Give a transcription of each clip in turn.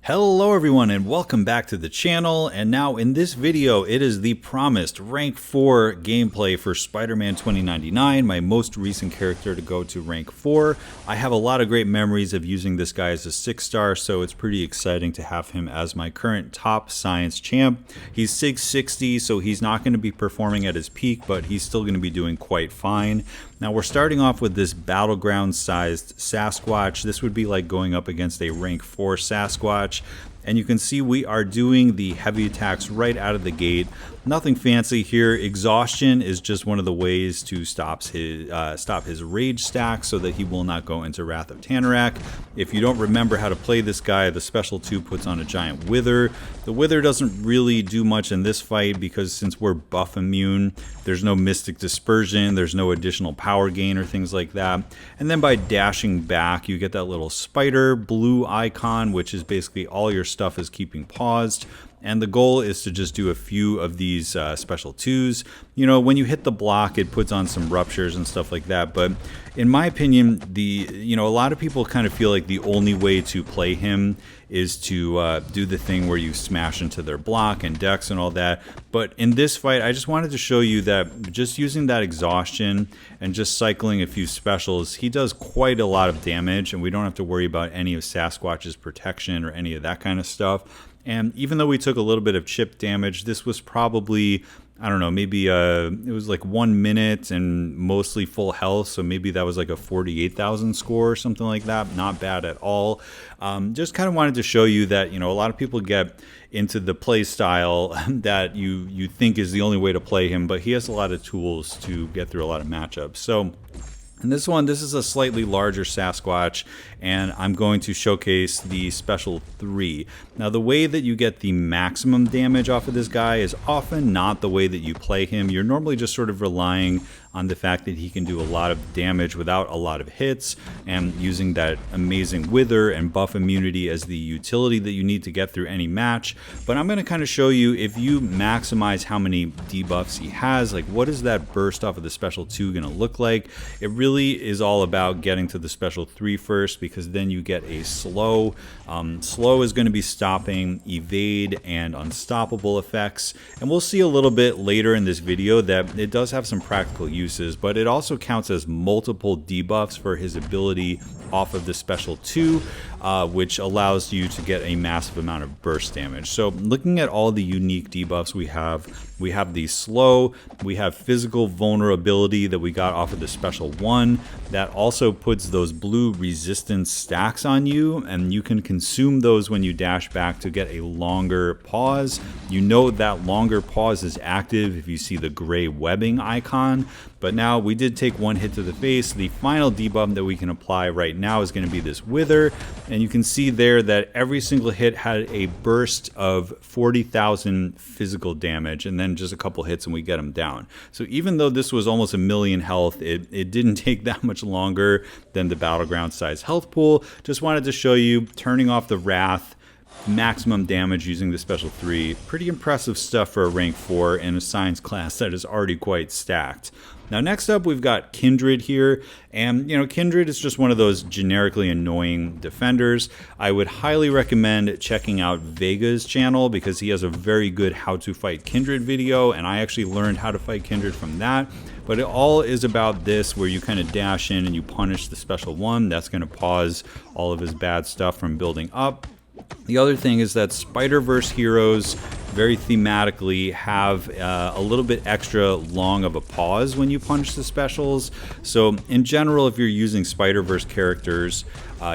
Hello everyone and welcome back to the channel, and now in this video it is the promised rank 4 gameplay for Spider-Man 2099, my most recent character to go to rank 4. I have a lot of great memories of using this guy as a 6-star, so it's pretty exciting to have him as my current top science champ. He's 660, so he's not going to be performing at his peak, but he's still going to be doing quite fine. Now we're starting off with this battleground sized Sasquatch. This would be like going up against a rank 4 Sasquatch. And you can see we are doing the heavy attacks right out of the gate. Nothing fancy here. Exhaustion is just one of the ways to stop his rage stack so that he will not go into Wrath of Tanarak. If you don't remember how to play this guy, the special 2 puts on a giant wither. The wither doesn't really do much in this fight because since we're buff immune, there's no mystic dispersion, there's no additional power gain or things like that. And then by dashing back, you get that little spider blue icon, which is basically all your stuff is keeping paused. And the goal is to just do a few of these special 2s. You know, when you hit the block, it puts on some ruptures and stuff like that. But in my opinion, a lot of people kind of feel like the only way to play him is to do the thing where you smash into their block and decks and all that. But in this fight, I just wanted to show you that just using that exhaustion and just cycling a few specials, he does quite a lot of damage, and we don't have to worry about any of Sasquatch's protection or any of that kind of stuff. And even though we took a little bit of chip damage, this was probably, I don't know, maybe it was like 1 minute and mostly full health. So maybe that was like a 48,000 score or something like that. Not bad at all. Just kind of wanted to show you that, a lot of people get into the play style that you think is the only way to play him, but he has a lot of tools to get through a lot of matchups. So in this one, this is a slightly larger Sasquatch, and I'm going to showcase the special 3. Now, the way that you get the maximum damage off of this guy is often not the way that you play him. You're normally just sort of relying on the fact that he can do a lot of damage without a lot of hits, and using that amazing wither and buff immunity as the utility that you need to get through any match. But I'm going to kind of show you, if you maximize how many debuffs he has, like what is that burst off of the special 2 going to look like. It really is all about getting to the special 3 first, because then you get a slow. Slow is going to be stopping evade and unstoppable effects, and we'll see a little bit later in this video that it does have some practical uses, but it also counts as multiple debuffs for his ability off of the special 2, which allows you to get a massive amount of burst damage. So looking at all the unique debuffs we have the slow, we have physical vulnerability that we got off of the special 1, that also puts those blue resistance stacks on you, and you can consume those when you dash back to get a longer pause. You know that longer pause is active if you see the gray webbing icon. But now we did take 1 hit to the face. The final debuff that we can apply right now is going to be this wither, and you can see there that every single hit had a burst of 40,000 physical damage, and then just a couple hits and we get him down. So even though this was almost 1,000,000 health, it didn't take that much longer than the battleground size health pool. Just wanted to show you turning off the wrath, maximum damage using the special 3. Pretty impressive stuff for a rank 4 in a science class that is already quite stacked. Now next up we've got Kindred here, and Kindred is just one of those generically annoying defenders. I would highly recommend checking out Vega's channel because he has a very good how to fight Kindred video, and I actually learned how to fight Kindred from that. But it all is about this, where you kind of dash in and you punish the special 1. That's going to pause all of his bad stuff from building up. The other thing is that Spider-Verse heroes very thematically have a little bit extra long of a pause when you punch the specials. So in general, if you're using Spider-Verse characters,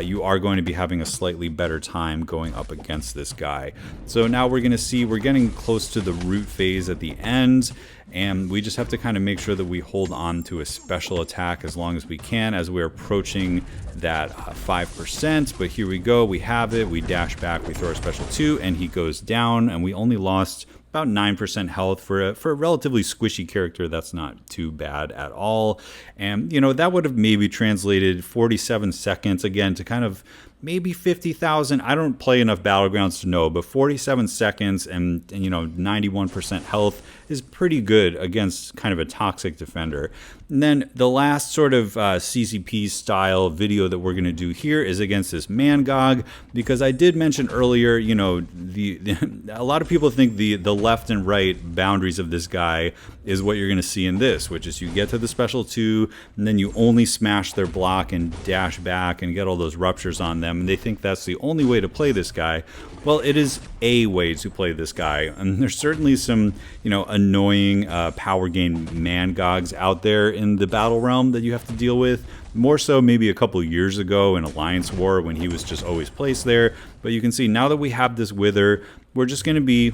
you are going to be having a slightly better time going up against this guy. So now we're going to see we're getting close to the root phase at the end, and we just have to kind of make sure that we hold on to a special attack as long as we can as we're approaching that 5%. But here we go, we have it, we dash back, we throw our special 2, and he goes down, and we only lost about 9% health for a relatively squishy character. That's not too bad at all. And that would have maybe translated 47 seconds again to kind of maybe 50,000. I don't play enough Battlegrounds to know, but 47 seconds and 91% health is pretty good against kind of a toxic defender. And then the last sort of CCP style video that we're going to do here is against this Mangog, because I did mention earlier, a lot of people think the left and right boundaries of this guy is what you're going to see in this, which is you get to the special 2 and then you only smash their block and dash back and get all those ruptures on them, and they think that's the only way to play this guy. Well, it is a way to play this guy, and there's certainly some annoying power gain Mangogs out there in the battle realm that you have to deal with. More so maybe a couple years ago in Alliance War when he was just always placed there. But you can see now that we have this Wither, we're just going to be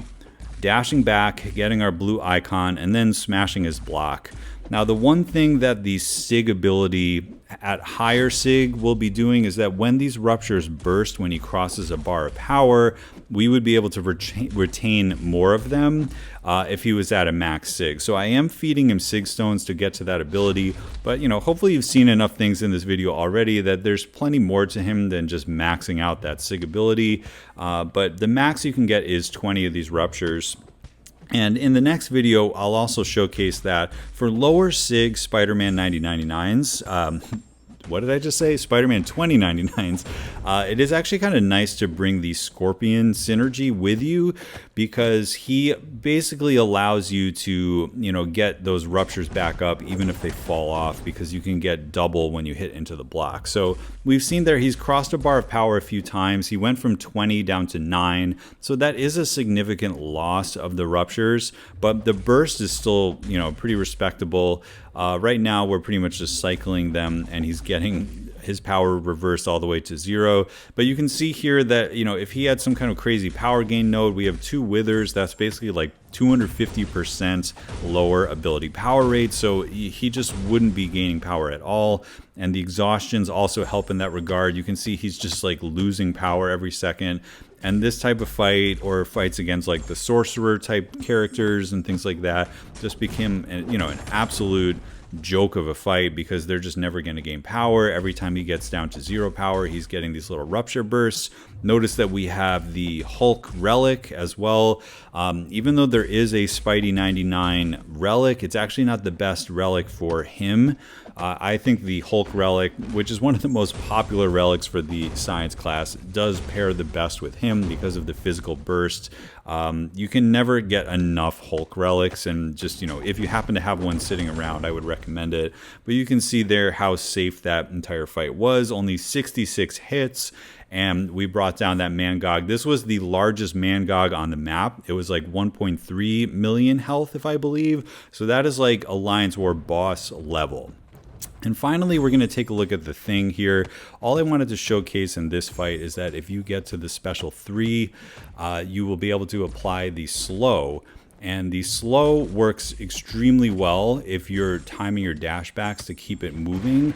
dashing back, getting our blue icon, and then smashing his block. Now, the one thing that the SIG ability at higher SIG will be doing is that when these ruptures burst, when he crosses a bar of power, we would be able to retain more of them if he was at a max SIG. So I am feeding him SIG stones to get to that ability, but hopefully you've seen enough things in this video already that there's plenty more to him than just maxing out that SIG ability. But the max you can get is 20 of these ruptures. And in the next video, I'll also showcase that for lower SIG Spider-Man 9099s, what did I just say? Spider-Man 2099s. It is actually kind of nice to bring the Scorpion synergy with you, because he basically allows you to, get those ruptures back up even if they fall off, because you can get double when you hit into the block. So we've seen there he's crossed a bar of power a few times. He went from 20 down to 9. So that is a significant loss of the ruptures, but the burst is still, pretty respectable. Right now we're pretty much just cycling them, and he's getting his power reversed all the way to 0. But you can see here that, if he had some kind of crazy power gain node, we have 2 Withers. That's basically like 250% lower ability power rate. So he just wouldn't be gaining power at all. And the exhaustions also help in that regard. You can see he's just like losing power every second. And this type of fight, or fights against like the sorcerer type characters and things like that, just became an absolute joke of a fight, because they're just never going to gain power. Every time he gets down to 0 power, he's getting these little rupture bursts. Notice that we have the Hulk relic as well. Even though there is a Spidey 99 relic, it's actually not the best relic for him. I think the Hulk relic, which is one of the most popular relics for the science class, does pair the best with him because of the physical burst. You can never get enough Hulk relics, and just, if you happen to have one sitting around, I would recommend it. But you can see there how safe that entire fight was. Only 66 hits, and we brought down that Mangog. This was the largest Mangog on the map. It was like 1.3 million health, if I believe. So that is like Alliance War boss level. And finally, we're going to take a look at the Thing here. All I wanted to showcase in this fight is that if you get to the special 3, you will be able to apply the slow. And the slow works extremely well if you're timing your dashbacks to keep it moving.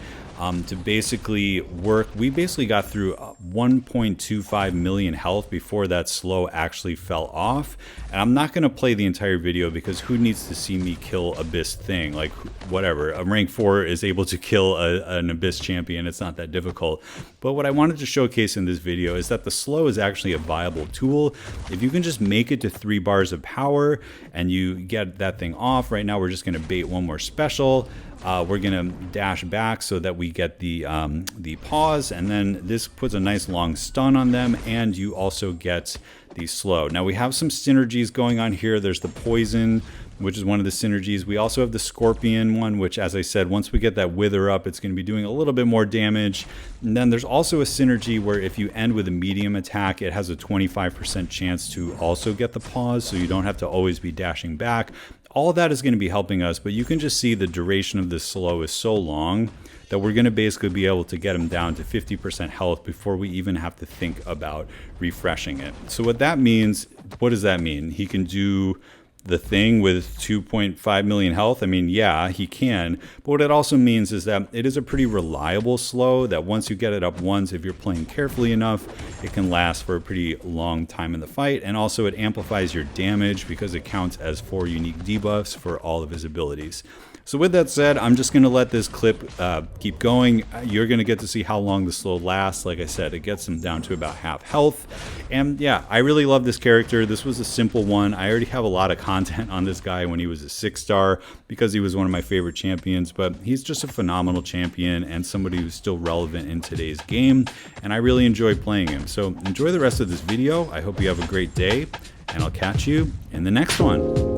To basically work, we basically got through 1.25 million health before that slow actually fell off. And I'm not going to play the entire video, because who needs to see me kill Abyss Thing? Like, whatever, a rank 4 is able to kill an Abyss champion. It's not that difficult. But what I wanted to showcase in this video is that the slow is actually a viable tool. If you can just make it to 3 bars of power and you get that thing off. Right now we're just going to bait one more special. We're going to dash back so that we get the pause, and then this puts a nice long stun on them, and you also get the slow. Now we have some synergies going on here. There's the poison, which is one of the synergies. We also have the Scorpion one, which, as I said, once we get that Wither up, it's going to be doing a little bit more damage. And then there's also a synergy where if you end with a medium attack, it has a 25% chance to also get the pause, so you don't have to always be dashing back. All of that is going to be helping us, but you can just see the duration of this slow is so long that we're going to basically be able to get him down to 50% health before we even have to think about refreshing it. So what that means, what does that mean? He can do the Thing with 2.5 million health? I mean, yeah, he can. But what it also means is that it is a pretty reliable slow that once you get it up once, if you're playing carefully enough, it can last for a pretty long time in the fight. And also it amplifies your damage because it counts as 4 unique debuffs for all of his abilities. So with that said, I'm just going to let this clip keep going. You're going to get to see how long the slow lasts. Like I said, it gets him down to about half health. And yeah, I really love this character. This was a simple one. I already have a lot of content on this guy when he was a 6-star because he was one of my favorite champions, but he's just a phenomenal champion and somebody who's still relevant in today's game. And I really enjoy playing him. So enjoy the rest of this video. I hope you have a great day, and I'll catch you in the next one.